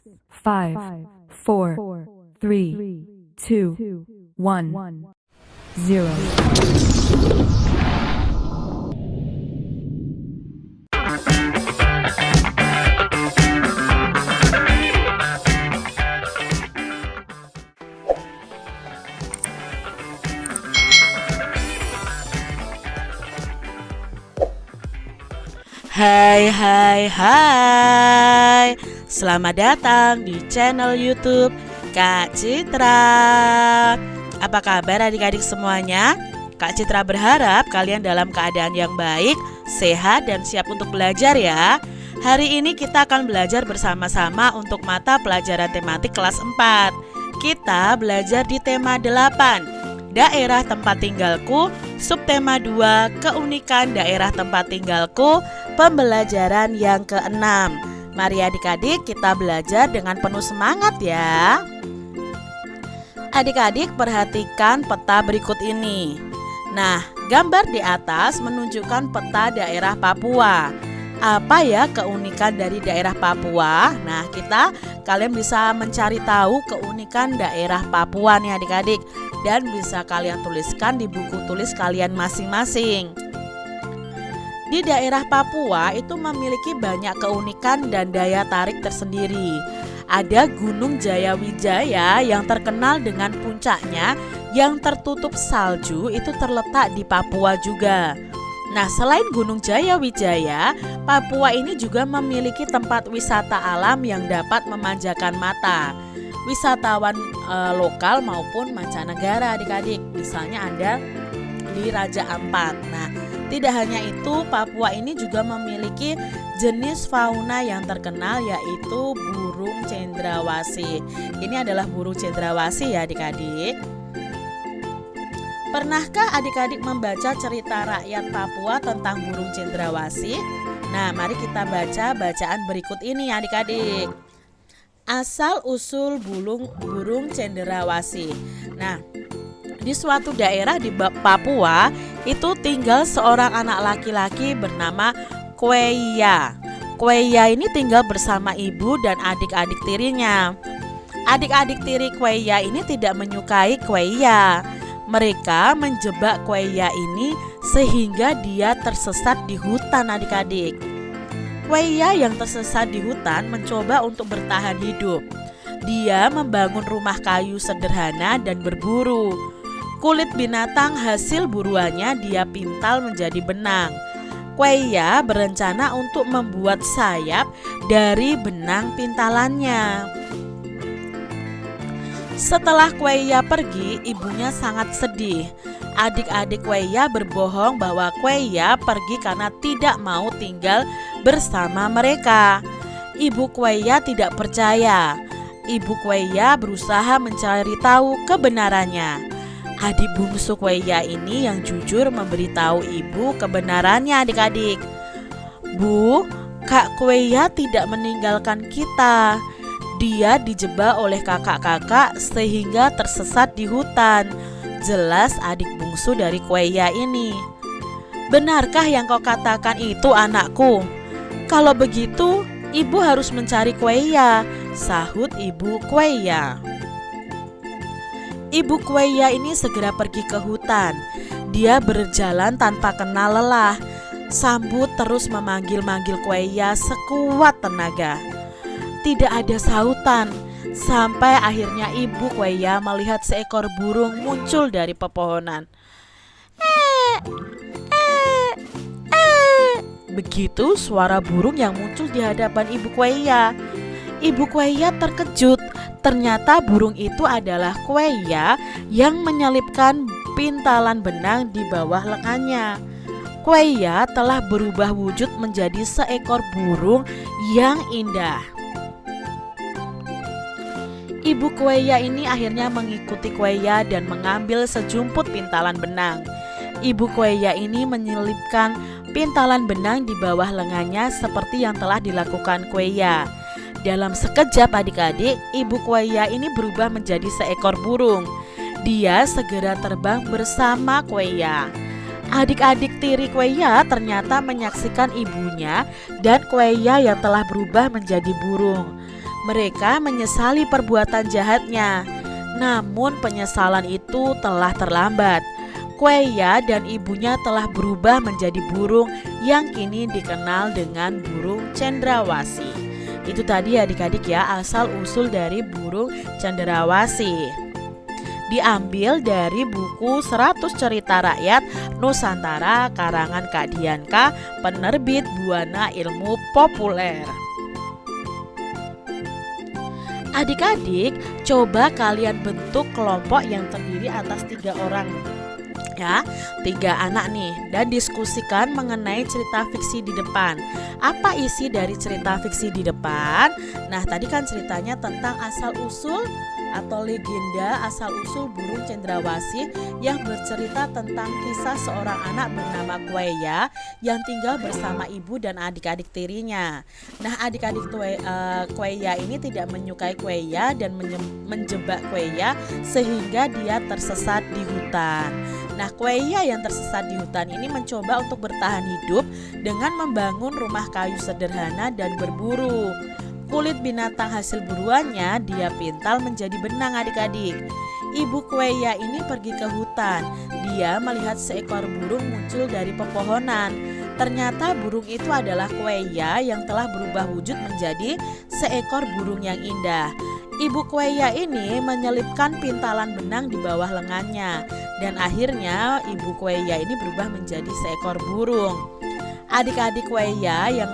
5, 4, 3, 2, 1, 0. Hai, selamat datang di channel YouTube Kak Citra. Apa kabar adik-adik semuanya? Kak Citra berharap kalian dalam keadaan yang baik, sehat, dan siap untuk belajar ya. Hari ini kita akan belajar bersama-sama untuk mata pelajaran tematik kelas 4. Kita belajar di tema 8, daerah tempat tinggalku. Subtema 2, keunikan daerah tempat tinggalku, pembelajaran yang ke-6. Mari adik-adik kita belajar dengan penuh semangat ya. Adik-adik perhatikan peta berikut ini. Nah, gambar di atas menunjukkan peta daerah Papua. Apa ya keunikan dari daerah Papua? Nah, kalian bisa mencari tahu keunikan daerah Papua nih adik-adik, dan bisa kalian tuliskan di buku tulis kalian masing-masing. Di daerah Papua itu memiliki banyak keunikan dan daya tarik tersendiri. Ada Gunung Jayawijaya yang terkenal dengan puncaknya yang tertutup salju, itu terletak di Papua juga. Nah, selain Gunung Jayawijaya, Papua ini juga memiliki tempat wisata alam yang dapat memanjakan mata wisatawan lokal maupun mancanegara adik-adik. Misalnya ada di Raja Ampat. Nah, tidak hanya itu, Papua ini juga memiliki jenis fauna yang terkenal, yaitu burung cendrawasih. Ini adalah burung cendrawasih ya adik-adik. Pernahkah adik-adik membaca cerita rakyat Papua tentang burung cendrawasih? Nah, mari kita baca bacaan berikut ini adik-adik. Asal-usul burung cendrawasih. Nah, di suatu daerah di Papua itu tinggal seorang anak laki-laki bernama Kweya. Kweya ini tinggal bersama ibu dan adik-adik tirinya. Adik-adik tiri Kweya ini tidak menyukai Kweya. Mereka menjebak Kweya ini sehingga dia tersesat di hutan adik-adik. Kweya yang tersesat di hutan mencoba untuk bertahan hidup. Dia membangun rumah kayu sederhana dan berburu. Kulit binatang hasil buruannya dia pintal menjadi benang. Kweya berencana untuk membuat sayap dari benang pintalannya. Setelah Kweya pergi, ibunya sangat sedih. Adik-adik Kweya berbohong bahwa Kweya pergi karena tidak mau tinggal bersama mereka. Ibu Kweya tidak percaya. Ibu Kweya berusaha mencari tahu kebenarannya. Adik bungsu Kweya ini yang jujur memberitahu ibu kebenarannya adik-adik. Bu, Kak Kweya tidak meninggalkan kita. Dia dijebak oleh kakak-kakak sehingga tersesat di hutan. Jelas adik bungsu dari Kweya ini. Benarkah yang kau katakan itu anakku? Kalau begitu, ibu harus mencari Kweya, sahut ibu Kweya. Ibu Kweya ini segera pergi ke hutan. Dia berjalan tanpa kenal lelah. Sambut terus memanggil-manggil Kweya sekuat tenaga. Tidak ada sautan, sampai akhirnya ibu Kweya melihat seekor burung muncul dari pepohonan. Begitu suara burung yang muncul di hadapan ibu Kweya. Ibu Kweya terkejut. Ternyata burung itu adalah Kweya yang menyelipkan pintalan benang di bawah lengannya. Kweya telah berubah wujud menjadi seekor burung yang indah. Ibu Kweya ini akhirnya mengikuti Kweya dan mengambil sejumput pintalan benang. Ibu Kweya ini menyelipkan pintalan benang di bawah lengannya seperti yang telah dilakukan Kweya. Dalam sekejap adik-adik, ibu Kweya ini berubah menjadi seekor burung. Dia segera terbang bersama Kweya. Adik-adik tiri Kweya ternyata menyaksikan ibunya dan Kweya yang telah berubah menjadi burung. Mereka menyesali perbuatan jahatnya. Namun penyesalan itu telah terlambat. Kueya dan ibunya telah berubah menjadi burung yang kini dikenal dengan burung cendrawasih. Itu tadi adik-adik ya, asal-usul dari burung cendrawasih. Diambil dari buku 100 Cerita Rakyat Nusantara karangan Kak Dianka, penerbit Buana Ilmu Populer. Adik-adik, coba kalian bentuk kelompok yang terdiri atas 3 orang ya, 3 anak nih, dan diskusikan mengenai cerita fiksi di depan. Apa isi dari cerita fiksi di depan? Nah, tadi kan ceritanya tentang asal-usul atau legenda asal-usul burung cendrawasih yang bercerita tentang kisah seorang anak bernama Kueya yang tinggal bersama ibu dan adik-adik tirinya. Nah, adik-adik Kueya ini tidak menyukai Kueya dan menjebak Kueya sehingga dia tersesat di hutan. Nah, Kueya yang tersesat di hutan ini mencoba untuk bertahan hidup dengan membangun rumah kayu sederhana dan berburu. Kulit binatang hasil buruannya dia pintal menjadi benang adik-adik. Ibu Kueya ini pergi ke hutan. Dia melihat seekor burung muncul dari pepohonan. Ternyata burung itu adalah Kueya yang telah berubah wujud menjadi seekor burung yang indah. Ibu Kueya ini menyelipkan pintalan benang di bawah lengannya. Dan akhirnya ibu Kueya ini berubah menjadi seekor burung. Adik-adik Kueya yang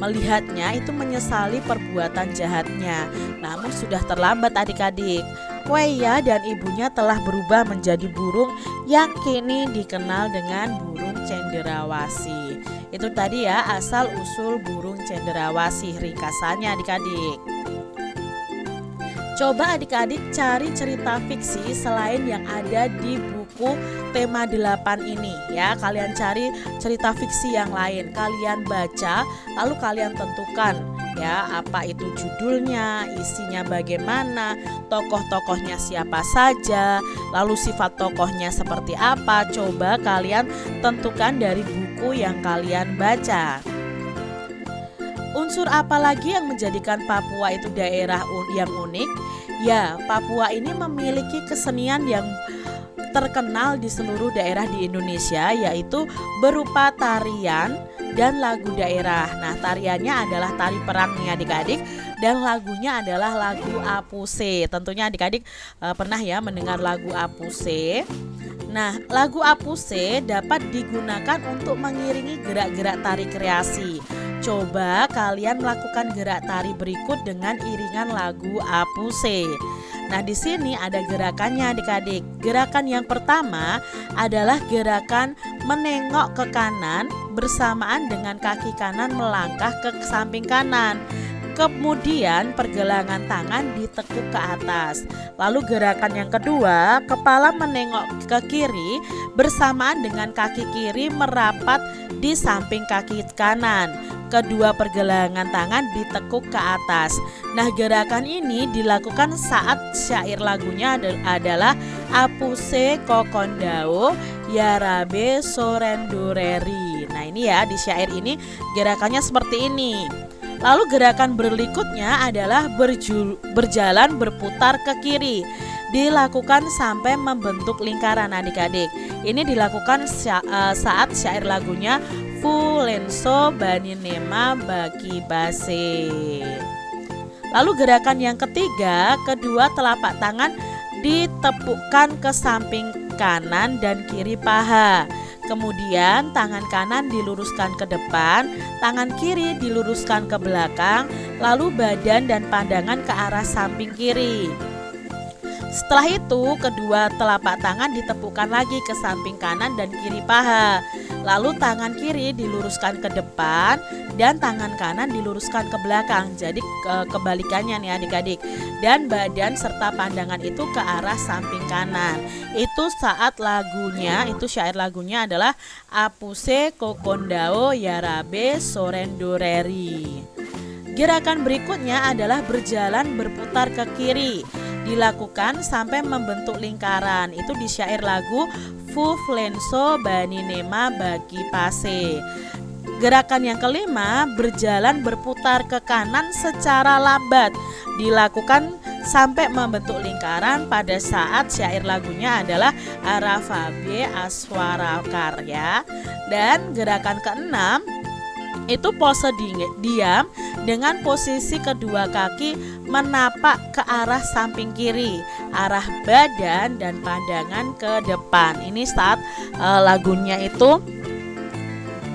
melihatnya itu menyesali perbuatan jahatnya. Namun sudah terlambat adik-adik. Kueya dan ibunya telah berubah menjadi burung yang kini dikenal dengan burung cendrawasih. Itu tadi ya asal usul burung cendrawasih, ringkasannya adik-adik. Coba adik-adik cari cerita fiksi selain yang ada di buku tema 8 ini ya. Kalian cari cerita fiksi yang lain, kalian baca, lalu kalian tentukan ya apa itu judulnya, isinya bagaimana, tokoh-tokohnya siapa saja, lalu sifat tokohnya seperti apa. Coba kalian tentukan dari buku yang kalian baca. Unsur apa lagi yang menjadikan Papua itu daerah yang unik? Ya, Papua ini memiliki kesenian yang terkenal di seluruh daerah di Indonesia, yaitu berupa tarian dan lagu daerah. Nah, tariannya adalah tari perang nih adik-adik, dan lagunya adalah lagu Apuse. Tentunya adik-adik pernah ya mendengar lagu Apuse. Nah, lagu Apuse dapat digunakan untuk mengiringi gerak-gerak tari kreasi. Coba kalian melakukan gerak tari berikut dengan iringan lagu Apuse. Nah, di sini ada gerakannya adik-adik. Gerakan yang pertama adalah gerakan menengok ke kanan bersamaan dengan kaki kanan melangkah ke samping kanan. Kemudian pergelangan tangan ditekuk ke atas. Lalu gerakan yang kedua, kepala menengok ke kiri bersamaan dengan kaki kiri merapat di samping kaki kanan. Kedua pergelangan tangan ditekuk ke atas. Nah, gerakan ini dilakukan saat syair lagunya adalah Apuse kokondao yarabe sorendureri. Nah, ini ya di syair ini gerakannya seperti ini. Lalu gerakan berikutnya adalah berjalan berputar ke kiri. Dilakukan sampai membentuk lingkaran adik-adik. Ini dilakukan saat syair lagunya Fulenso Baninema Baki Base. Lalu gerakan yang ketiga, kedua telapak tangan ditepukkan ke samping kanan dan kiri paha. Kemudian tangan kanan diluruskan ke depan, tangan kiri diluruskan ke belakang, lalu badan dan pandangan ke arah samping kiri. Setelah itu, kedua telapak tangan ditepukkan lagi ke samping kanan dan kiri paha. Lalu tangan kiri diluruskan ke depan dan tangan kanan diluruskan ke belakang. Jadi kebalikannya nih adik-adik. Dan badan serta pandangan itu ke arah samping kanan. Itu saat lagunya, itu syair lagunya adalah Apuse kokondao yarabe sorendureri. Gerakan berikutnya adalah berjalan berputar ke kiri. Dilakukan sampai membentuk lingkaran. Itu di syair lagu Fu Flenso Baninema Bagi Pase. Gerakan yang kelima, berjalan berputar ke kanan secara lambat. Dilakukan sampai membentuk lingkaran pada saat syair lagunya adalah Arafabie Aswara Karya. Dan gerakan keenam itu pose diam dengan posisi kedua kaki menapak ke arah samping kiri, arah badan dan pandangan ke depan. Ini saat lagunya itu,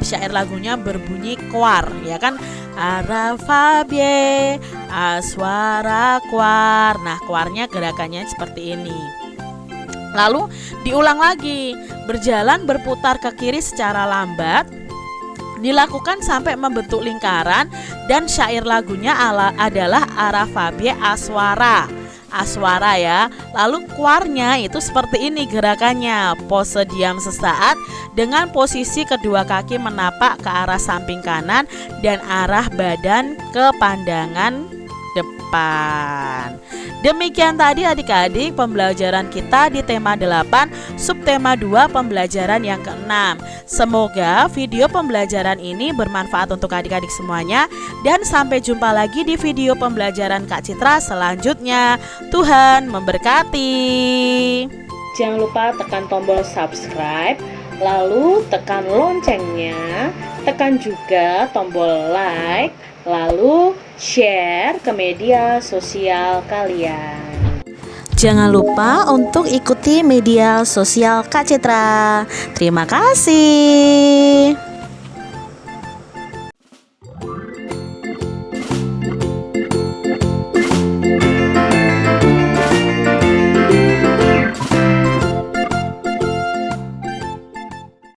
syair lagunya berbunyi kuar, ya kan? Arafabie aswara kuar. Nah, kuarnya gerakannya seperti ini. Lalu diulang lagi, berjalan berputar ke kiri secara lambat. Dilakukan sampai membentuk lingkaran dan syair lagunya adalah Arafabie Aswara. Aswara ya. Lalu kuarnya itu seperti ini gerakannya. Pose diam sesaat dengan posisi kedua kaki menapak ke arah samping kanan dan arah badan ke pandangan depan. Demikian tadi adik-adik pembelajaran kita di tema 8 subtema 2 pembelajaran yang ke-6. Semoga video pembelajaran ini bermanfaat untuk adik-adik semuanya. Dan sampai jumpa lagi di video pembelajaran Kak Citra selanjutnya. Tuhan memberkati. Jangan lupa tekan tombol subscribe, lalu tekan loncengnya, tekan juga tombol like, lalu share ke media sosial kalian. Jangan lupa untuk ikuti media sosial Kak Citra. Terima kasih.